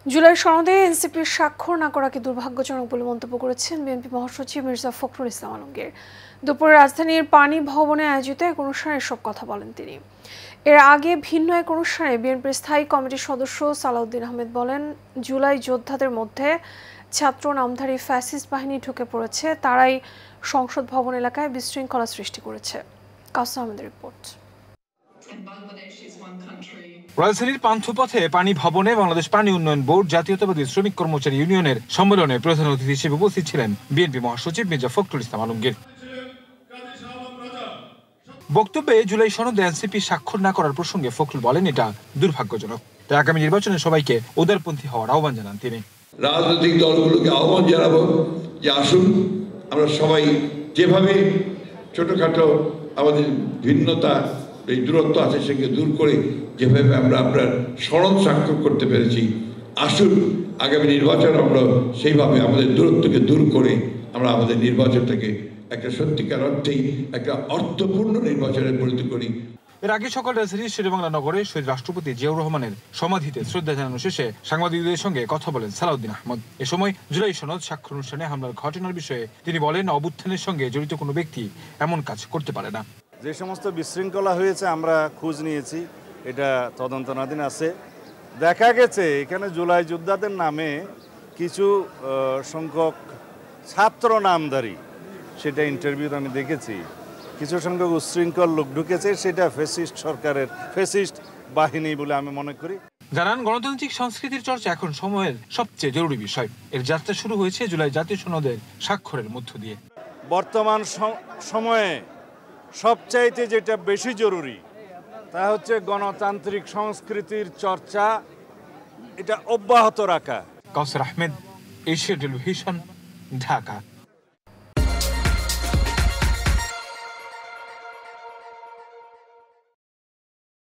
জুলাই সনদে এনসিপির স্বাক্ষর না করাকে দুর্ভাগ্যজনক বলে মন্তব্য করেছেন বিএনপি মহাসচিব মির্জা ফখরুল ইসলাম আলমগীর। দুপুরে রাজধানীর পানি ভবনে আয়োজিত এক অনুষ্ঠানে এসব কথা বলেন তিনি। এর আগে ভিন্ন এক অনুষ্ঠানে বিএনপির স্থায়ী কমিটির সদস্য সালাউদ্দিন আহমেদ বলেন, জুলাই যোদ্ধাদের মধ্যে ছাত্র নামধারী ফ্যাসিস্ট বাহিনী ঢুকে পড়েছে, তারাই সংসদ ভবন এলাকায় বিশৃঙ্খলা সৃষ্টি করেছে। কাউসার আহমেদের রিপোর্ট। রাজধানীর পান্থপথে পানি ভবনে বাংলাদেশ পানি উন্নয়ন বোর্ড জাতীয়তাবাদী শ্রমিক কর্মচারী ইউনিয়নের সম্মেলনে প্রধান অতিথি হিসেবে উপস্থিত ছিলেন বিএনপি মহাসচিব মির্জা ফখরুল ইসলাম আলমগীর। বক্তব্যে জুলাই সনদে এনসিপি স্বাক্ষর না করার প্রসঙ্গে ফখরুল বলেন, এটা দুর্ভাগ্যজনক। তাই আগামী নির্বাচনে সবাইকে উদারপন্থী হওয়ার আহ্বান জানান তিনি। রাজনৈতিক দলগুলোকে আহ্বান জানাবো যে আসুন আমরা সবাই যেভাবে ছোটখাটো আমাদের ভিন্নতা এই দূরত্ব আছে সেকে দূর করে যেভাবে আমরা আপনার সনদ স্বাক্ষর করতে পেরেছি, আসুন আগামী নির্বাচন আমরা সেইভাবে আমাদের দূরত্বকে দূর করে আমরা আমাদের নির্বাচনটাকে একটা সত্যিকার অর্থেই একটা অর্থপূর্ণ নির্বাচনে পরিণত করি। এর আগে সকাল রাজধানীর শেরেবাংলা নগরে শহীদ রাষ্ট্রপতি জিয়াউর রহমানের সমাধিতে শ্রদ্ধা জানানো শেষে সাংবাদিকদের সঙ্গে কথা বলেন সালাউদ্দিন আহমেদ। এ সময় জুলাই সনদ স্বাক্ষর অনুষ্ঠানে হামলার ঘটনার বিষয়ে তিনি বলেন, অভ্যুত্থানের সঙ্গে জড়িত কোনো ব্যক্তি এমন কাজ করতে পারে না। যে সমস্ত বিশৃঙ্খলা হয়েছে আমরা খোঁজ নিয়েছি, এটা তদন্তনাধীন আছে। দেখা গেছে এখানে জুলাই যোদ্ধাদের নামে কিছু সংখ্যক ছাত্র নামধারী, সেটা ইন্টারভিউতে আমি দেখেছি, কিছু সংখ্যক উচ্ছৃঙ্খল লোক ঢুকেছে, সেটা ফ্যাসিস্ট সরকারের ফ্যাসিস্ট বাহিনী বলে আমি মনে করি। জানান, গণতান্ত্রিক সংস্কৃতির চর্চা এখন সময়ের সবচেয়ে জরুরি বিষয়। এর যাত্রা শুরু হয়েছে জুলাই জাতীয় সনদের স্বাক্ষরের মধ্য দিয়ে। বর্তমান সময়ে সবচাইতে যেটা বেশি জরুরি তা হচ্ছে গণতান্ত্রিক সংস্কৃতির চর্চা, এটা অব্যাহত রাখা। কাউসার আহমেদ, এশিয়া টেলিভিশন, ঢাকা।